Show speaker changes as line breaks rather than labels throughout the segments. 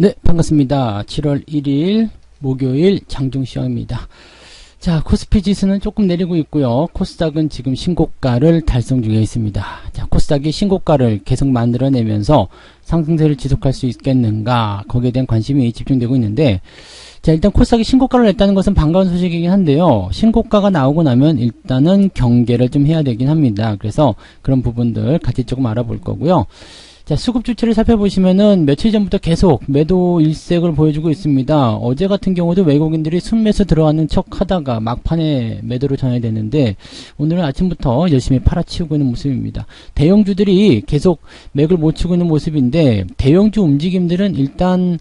네, 반갑습니다. 7월 1일 목요일 장중시황입니다. 자, 코스피 지수는 조금 내리고 있고요. 코스닥은 지금 신고가를 달성 중에 있습니다. 자, 코스닥이 신고가를 계속 만들어내면서 상승세를 지속할 수 있겠는가, 거기에 대한 관심이 집중되고 있는데, 자, 일단 코스닥이 신고가를 냈다는 것은 반가운 소식이긴 한데요. 신고가가 나오고 나면 일단은 경계를 좀 해야 되긴 합니다. 그래서 그런 부분들 같이 조금 알아볼 거고요. 자, 수급 주체를 살펴보시면은 며칠 전부터 계속 매도 일색을 보여주고 있습니다. 어제 같은 경우도 외국인들이 순매수 들어가는 척 하다가 막판에 매도로 전환이 됐는데, 오늘은 아침부터 열심히 팔아치우고 있는 모습입니다. 대형주들이 계속 맥을 못 치고 있는 모습인데, 대형주 움직임들은 일단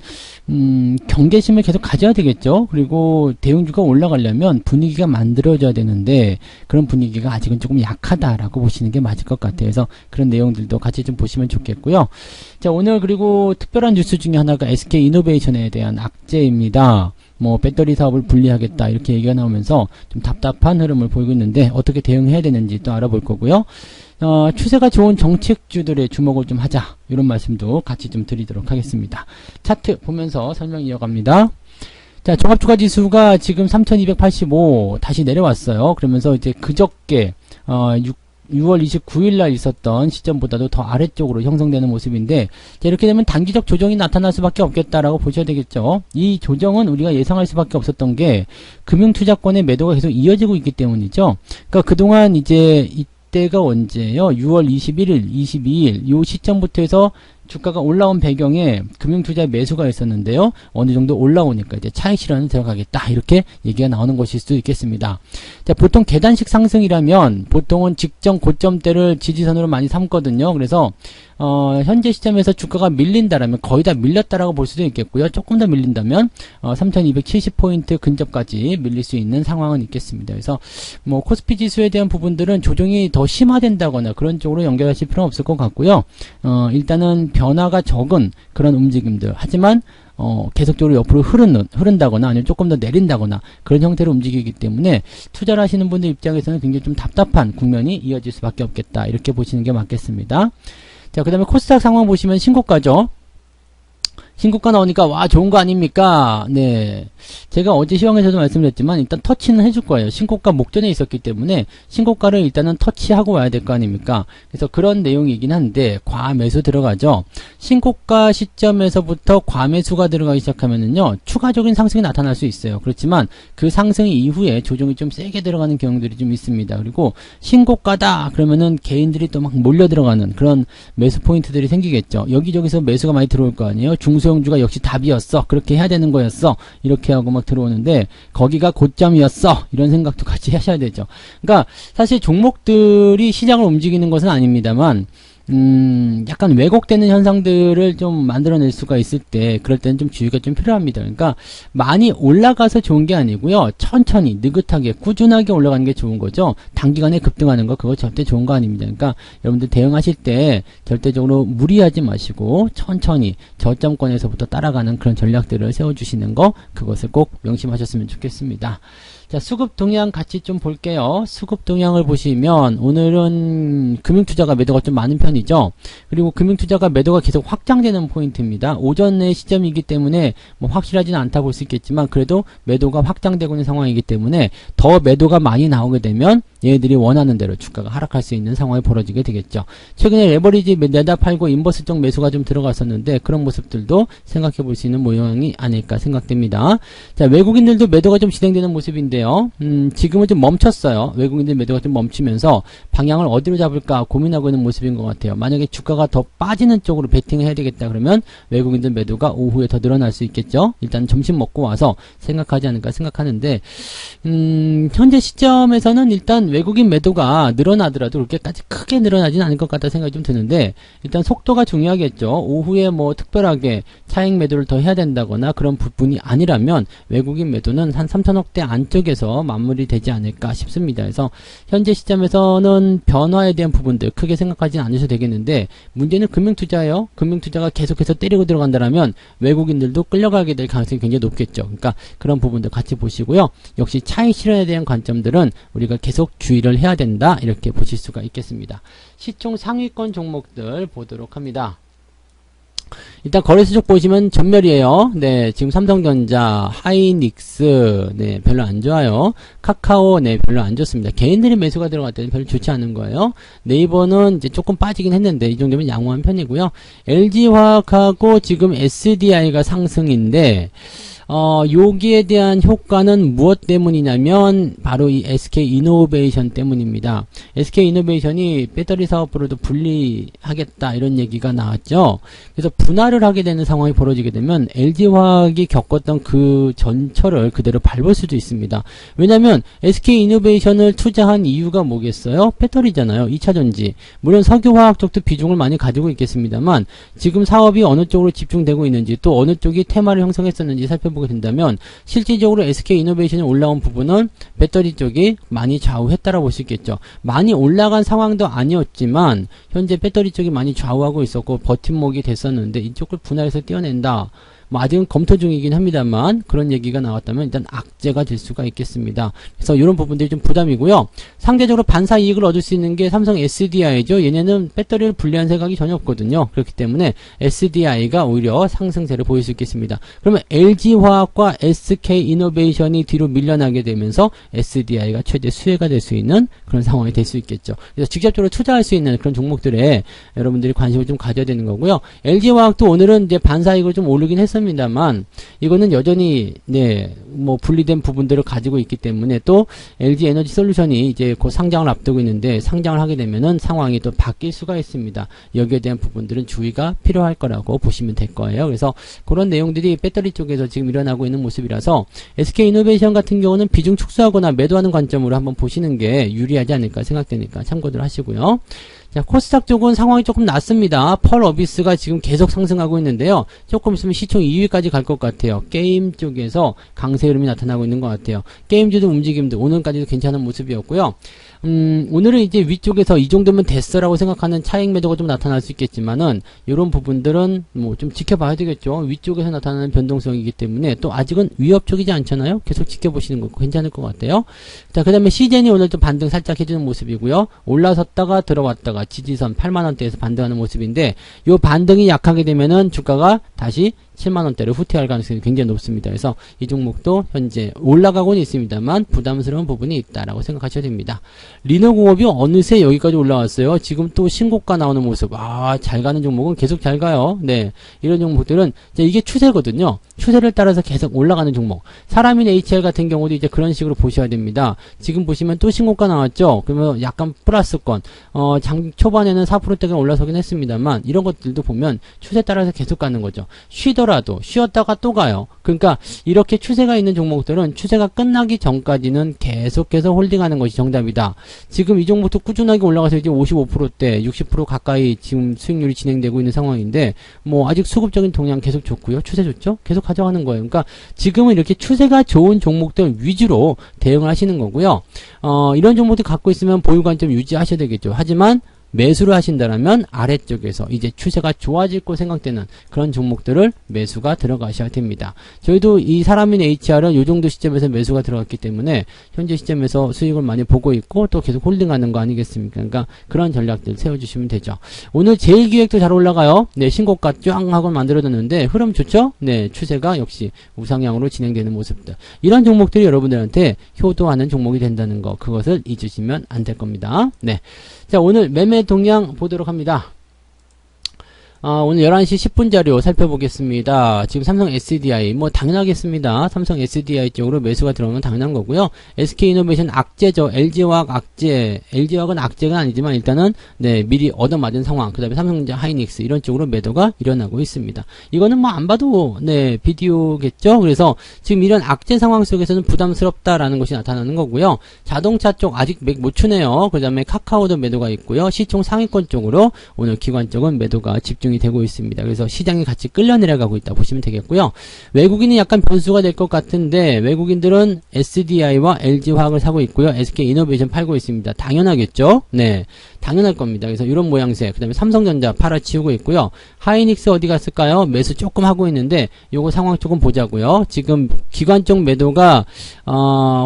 경계심을 계속 가져야 되겠죠. 그리고 대형주가 올라가려면 분위기가 만들어져야 되는데, 그런 분위기가 아직은 조금 약하다라고 보시는 게 맞을 것 같아요. 그래서 그런 내용들도 같이 좀 보시면 좋겠고요. 자, 오늘 그리고 특별한 뉴스 중에 하나가 SK이노베이션에 대한 악재입니다. 뭐 배터리 사업을 분리하겠다 이렇게 얘기가 나오면서 좀 답답한 흐름을 보이고 있는데, 어떻게 대응해야 되는지 또 알아볼 거고요. 추세가 좋은 정책주들의 주목을 좀 하자, 이런 말씀도 같이 좀 드리도록 하겠습니다. 차트 보면서 설명 이어갑니다. 자, 종합주가지수가 지금 3285 다시 내려왔어요. 그러면서 이제 그저께 6월 29일 날 있었던 시점보다도 더 아래쪽으로 형성되는 모습인데, 자, 이렇게 되면 단기적 조정이 나타날 수밖에 없겠다라고 보셔야 되겠죠. 이 조정은 우리가 예상할 수밖에 없었던 게 금융투자권의 매도가 계속 이어지고 있기 때문이죠. 그러니까 그동안 이제 이때가 언제예요? 6월 21일, 22일 요 시점부터 해서 주가가 올라온 배경에 금융투자의 매수가 있었는데요. 어느 정도 올라오니까 이제 차익 실현에 들어가겠다, 이렇게 얘기가 나오는 것일 수도 있겠습니다. 자, 보통 계단식 상승이라면 보통은 직전 고점대를 지지선으로 많이 삼거든요. 그래서 현재 시점에서 주가가 밀린다라면 거의 다 밀렸다라고 볼 수도 있겠고요. 조금 더 밀린다면 3270포인트 근접까지 밀릴 수 있는 상황은 있겠습니다. 그래서 뭐 코스피 지수에 대한 부분들은 조정이 더 심화된다거나 그런 쪽으로 연결하실 필요는 없을 것 같고요. 일단은 변화가 적은 그런 움직임들, 하지만 계속적으로 옆으로 흐른다거나 아니면 조금 더 내린다거나 그런 형태로 움직이기 때문에 투자를 하시는 분들 입장에서는 굉장히 좀 답답한 국면이 이어질 수밖에 없겠다, 이렇게 보시는 게 맞겠습니다. 자, 그 다음에 코스닥 상황 보시면 신고가죠. 신고가 나오니까 와, 좋은 거 아닙니까? 네, 제가 어제 시황에서도 말씀드렸지만 일단 터치는 해줄 거예요. 신고가 목전에 있었기 때문에 신고가를 일단은 터치하고 와야 될 거 아닙니까? 그래서 그런 내용이긴 한데, 과매수 들어가죠. 신고가 시점에서부터 과매수가 들어가기 시작하면은요, 추가적인 상승이 나타날 수 있어요. 그렇지만 그 상승 이후에 조정이 좀 세게 들어가는 경우들이 좀 있습니다. 그리고 신고가다 그러면은 개인들이 또 막 몰려 들어가는 그런 매수 포인트들이 생기겠죠. 여기저기서 매수가 많이 들어올 거 아니에요. 중소형주가 역시 답이었어, 그렇게 해야 되는 거였어, 이렇게 하고 막 들어오는데 거기가 고점이었어, 이런 생각도 같이 하셔야 되죠. 그러니까 사실 종목들이 시장을 움직이는 것은 아닙니다만 약간 왜곡되는 현상들을 좀 만들어낼 수가 있을 때, 그럴 때는 좀 주의가 좀 필요합니다. 그러니까 많이 올라가서 좋은 게 아니고요, 천천히 느긋하게 꾸준하게 올라가는 게 좋은 거죠. 단기간에 급등하는 거, 그거 절대 좋은 거 아닙니다. 그러니까 여러분들 대응하실 때 절대적으로 무리하지 마시고 천천히 저점권에서부터 따라가는 그런 전략들을 세워주시는 거, 그것을 꼭 명심하셨으면 좋겠습니다. 자, 수급 동향 같이 좀 볼게요. 수급 동향을 보시면 오늘은 금융투자가 매도가 좀 많은 편이죠. 그리고 금융투자가 매도가 계속 확장되는 포인트입니다. 오전의 시점이기 때문에 뭐 확실하지는 않다 볼 수 있겠지만, 그래도 매도가 확장되고 있는 상황이기 때문에 더 매도가 많이 나오게 되면 얘네들이 원하는 대로 주가가 하락할 수 있는 상황이 벌어지게 되겠죠. 최근에 레버리지 내다 팔고 인버스 쪽 매수가 좀 들어갔었는데, 그런 모습들도 생각해 볼 수 있는 모양이 아닐까 생각됩니다. 자, 외국인들도 매도가 좀 진행되는 모습인데요. 지금은 좀 멈췄어요. 외국인들 매도가 좀 멈추면서 방향을 어디로 잡을까 고민하고 있는 모습인 것 같아요. 만약에 주가가 더 빠지는 쪽으로 베팅을 해야 되겠다 그러면 외국인들 매도가 오후에 더 늘어날 수 있겠죠. 일단 점심 먹고 와서 생각하지 않을까 생각하는데, 현재 시점에서는 일단 외국인 매도가 늘어나더라도 그렇게까지 크게 늘어나지는 않을 것 같다 생각이 좀 드는데, 일단 속도가 중요하겠죠. 오후에 뭐 특별하게 차익 매도를 더 해야 된다거나 그런 부분이 아니라면 외국인 매도는 한 3천억대 안쪽에서 마무리되지 않을까 싶습니다. 그래서 현재 시점에서는 변화에 대한 부분들 크게 생각하지는 않으셔도 되겠는데, 문제는 금융투자예요. 금융투자가 계속해서 때리고 들어간다면 외국인들도 끌려가게 될 가능성이 굉장히 높겠죠. 그러니까 그런 부분들 같이 보시고요. 역시 차익 실현에 대한 관점들은 우리가 계속 주의를 해야 된다, 이렇게 보실 수가 있겠습니다. 시총 상위권 종목들 보도록 합니다. 일단 거래소 쪽 보시면 전멸이에요. 네, 지금 삼성전자, 하이닉스, 네, 별로 안 좋아요. 카카오, 네, 별로 안 좋습니다. 개인들이 매수가 들어갈 때는 별로 좋지 않은 거예요. 네이버는 이제 조금 빠지긴 했는데, 이 정도면 양호한 편이고요. LG화학하고 지금 SDI가 상승인데, 여기에 대한 효과는 무엇 때문이냐면 바로 이 SK이노베이션 때문입니다. SK이노베이션이 배터리 사업으로도 분리하겠다 이런 얘기가 나왔죠. 그래서 분할을 하게 되는 상황이 벌어지게 되면 LG화학이 겪었던 그 전철을 그대로 밟을 수도 있습니다. 왜냐하면 SK이노베이션을 투자한 이유가 뭐겠어요? 배터리잖아요. 2차전지. 물론 석유화학 쪽도 비중을 많이 가지고 있겠습니다만 지금 사업이 어느 쪽으로 집중되고 있는지 또 어느 쪽이 테마를 형성했었는지 살펴보게 된다면 실질적으로 SK이노베이션이 올라온 부분은 배터리 쪽이 많이 좌우했다라고 볼 수 있겠죠. 많이 올라간 상황도 아니었지만 현재 배터리 쪽이 많이 좌우하고 있었고 버팀목이 됐었는데 이쪽을 분할해서 떼어낸다. 뭐 아직은 검토 중이긴 합니다만 그런 얘기가 나왔다면 일단 악재가 될 수가 있겠습니다. 그래서 이런 부분들이 좀 부담이고요. 상대적으로 반사 이익을 얻을 수 있는 게 삼성 SDI죠. 얘네는 배터리를 분리한 생각이 전혀 없거든요. 그렇기 때문에 SDI가 오히려 상승세를 보일 수 있겠습니다. 그러면 LG화학과 SK이노베이션이 뒤로 밀려나게 되면서 SDI가 최대 수혜가 될 수 있는 그런 상황이 될 수 있겠죠. 그래서 직접적으로 투자할 수 있는 그런 종목들에 여러분들이 관심을 좀 가져야 되는 거고요. LG화학도 오늘은 이제 반사 이익을 좀 오르긴 했습니다만 이거는 여전히 네, 뭐 분리된 부분들을 가지고 있기 때문에 또 LG 에너지 솔루션이 이제 곧 상장을 앞두고 있는데 상장을 하게 되면은 상황이 또 바뀔 수가 있습니다. 여기에 대한 부분들은 주의가 필요할 거라고 보시면 될 거예요. 그래서 그런 내용들이 배터리 쪽에서 지금 일어나고 있는 모습이라서 SK이노베이션 같은 경우는 비중 축소하거나 매도하는 관점으로 한번 보시는 게 유리하지 않을까 생각되니까 참고들 하시고요. 자, 코스닥 쪽은 상황이 조금 낮습니다. 펄어비스가 지금 계속 상승하고 있는데요. 조금 있으면 시총 2위까지 갈 것 같아요. 게임 쪽에서 강세 흐름이 나타나고 있는 것 같아요. 게임주도 움직임도 오늘까지도 괜찮은 모습이었고요. 오늘은 이제 위쪽에서 이 정도면 됐어라고 생각하는 차익 매도가 좀 나타날 수 있겠지만은 이런 부분들은 뭐 좀 지켜봐야 되겠죠. 위쪽에서 나타나는 변동성이기 때문에 또 아직은 위협적이지 않잖아요. 계속 지켜보시는 거 괜찮을 것 같아요. 자, 그 다음에 시젠이 오늘 좀 반등 살짝 해주는 모습이고요. 올라섰다가 들어왔다가 지지선 8만원대에서 반등하는 모습인데 요 반등이 약하게 되면은 주가가 다시 7만원대를 후퇴할 가능성이 굉장히 높습니다. 그래서 이 종목도 현재 올라가고는 있습니다만 부담스러운 부분이 있다라고 생각하셔야 됩니다. 리너공업이 어느새 여기까지 올라왔어요. 지금 또 신고가 나오는 모습. 아, 잘 가는 종목은 계속 잘 가요. 네. 이런 종목들은 이제 이게 추세거든요. 추세를 따라서 계속 올라가는 종목. 사람인 HL 같은 경우도 이제 그런 식으로 보셔야 됩니다. 지금 보시면 또 신고가 나왔죠. 그러면 약간 플러스권. 장 초반에는 4%대가 올라서긴 했습니다만 이런 것들도 보면 추세 따라서 계속 가는 거죠. 쉬더라도 쉬었다가 또 가요. 그러니까 이렇게 추세가 있는 종목들은 추세가 끝나기 전까지는 계속해서 홀딩하는 것이 정답이다. 지금 이 종목도 꾸준하게 올라가서 이제 55%대, 60% 가까이 지금 수익률이 진행되고 있는 상황인데 뭐 아직 수급적인 동향 계속 좋고요. 추세 좋죠? 계속 가져가는 거예요. 그러니까 지금은 이렇게 추세가 좋은 종목들 위주로 대응을 하시는 거고요. 이런 종목들 갖고 있으면 보유 관점 유지하셔야 되겠죠. 하지만 매수를 하신다면 아래쪽에서 이제 추세가 좋아질 거 생각되는 그런 종목들을 매수가 들어가셔야 됩니다. 저희도 이 사람인 HR은 이 정도 시점에서 매수가 들어갔기 때문에 현재 시점에서 수익을 많이 보고 있고 또 계속 홀딩하는 거 아니겠습니까? 그러니까 그런 전략들 세워주시면 되죠. 오늘 제일기획도 잘 올라가요. 네, 신고가 쫙 하고 만들어졌는데 흐름 좋죠? 네, 추세가 역시 우상향으로 진행되는 모습들. 이런 종목들이 여러분들한테 효도하는 종목이 된다는 거 그것을 잊으시면 안 될 겁니다. 네. 자, 오늘 매매 동향 보도록 합니다. 오늘 11시 10분 자료 살펴보겠습니다. 지금 삼성 SDI, 뭐, 당연하겠습니다. 삼성 SDI 쪽으로 매수가 들어오면 당연한 거고요. SK이노베이션 악재죠. LG화학 악재. LG화학은 악재가 아니지만 일단은, 네, 미리 얻어맞은 상황. 그 다음에 삼성전자 하이닉스 이런 쪽으로 매도가 일어나고 있습니다. 이거는 뭐, 안 봐도, 네, 비디오겠죠. 그래서 지금 이런 악재 상황 속에서는 부담스럽다라는 것이 나타나는 거고요. 자동차 쪽 아직 못 추네요. 그 다음에 카카오도 매도가 있고요. 시총 상위권 쪽으로 오늘 기관 쪽은 매도가 집중이 되고 있습니다. 그래서 시장이 같이 끌려 내려가고 있다 보시면 되겠고요. 외국인이 약간 변수가 될 것 같은데 외국인들은 SDI와 LG화학을 사고 있고요. SK이노베이션 팔고 있습니다. 당연하겠죠? 네. 당연할 겁니다. 그래서 이런 모양새, 그 다음에 삼성전자 팔아치우고 있고요. 하이닉스 어디 갔을까요? 매수 조금 하고 있는데 요거 상황 조금 보자고요. 지금 기관 쪽 매도가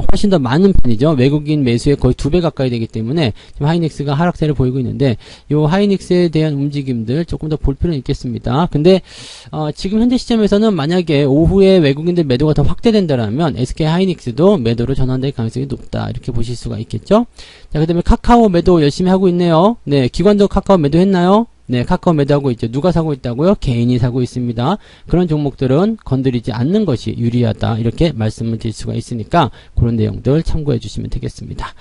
훨씬 더 많은 편이죠. 외국인 매수에 거의 2배 가까이 되기 때문에 지금 하이닉스가 하락세를 보이고 있는데 요 하이닉스에 대한 움직임들 조금 더 볼 볼 필요는 있겠습니다. 근데 지금 현재 시점에서는 만약에 오후에 외국인들 매도가 더 확대된다라면 SK 하이닉스도 매도로 전환될 가능성이 높다, 이렇게 보실 수가 있겠죠. 자, 그 다음에 카카오 매도 열심히 하고 있네요. 네, 기관도 카카오 매도했나요? 네, 카카오 매도하고 있죠. 누가 사고 있다고요? 개인이 사고 있습니다. 그런 종목들은 건드리지 않는 것이 유리하다, 이렇게 말씀을 드릴 수가 있으니까 그런 내용들 참고해 주시면 되겠습니다.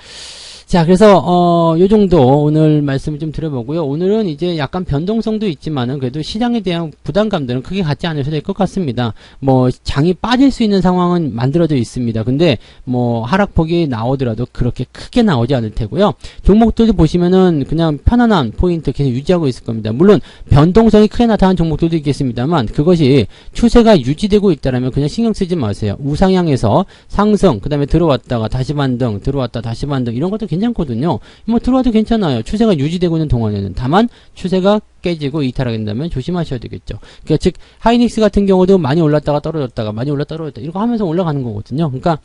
자, 그래서 요 정도 오늘 말씀을 좀 드려보고요. 오늘은 이제 약간 변동성도 있지만은 그래도 시장에 대한 부담감들은 크게 갖지 않으셔도 될 것 같습니다. 뭐 장이 빠질 수 있는 상황은 만들어져 있습니다. 근데 뭐 하락폭이 나오더라도 그렇게 크게 나오지 않을 테고요. 종목들도 보시면은 그냥 편안한 포인트 계속 유지하고 있을 겁니다. 물론 변동성이 크게 나타나는 종목들도 있겠습니다만 그것이 추세가 유지되고 있다라면 그냥 신경 쓰지 마세요. 우상향에서 상승, 그 다음에 들어왔다가 다시 반등, 들어왔다 다시 반등, 이런 것도 괜찮거든요. 뭐 들어와도 괜찮아요. 추세가 유지되고 있는 동안에는. 다만 추세가 깨지고 이탈하게 된다면 조심하셔야 되겠죠. 그러니까 즉 하이닉스 같은 경우도 많이 올랐다가 떨어졌다가 많이 올랐다 떨어졌다 이거 하면서 올라가는 거거든요. 그러니까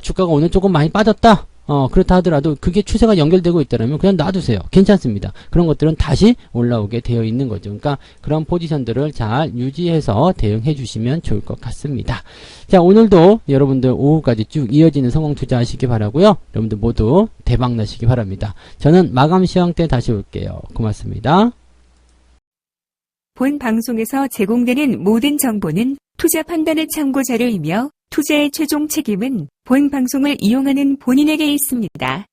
주가가 오늘 조금 많이 빠졌다, 그렇다 하더라도 그게 추세가 연결되고 있다면 그냥 놔두세요. 괜찮습니다. 그런 것들은 다시 올라오게 되어 있는 거죠. 그러니까 그런 포지션들을 잘 유지해서 대응해 주시면 좋을 것 같습니다. 자, 오늘도 여러분들 오후까지 쭉 이어지는 성공 투자하시기 바라고요. 여러분들 모두 대박 나시기 바랍니다. 저는 마감 시황 때 다시 올게요. 고맙습니다.
본 방송에서 제공되는 모든 정보는 투자 판단의 참고 자료이며 투자의 최종 책임은 본 방송을 이용하는 본인에게 있습니다.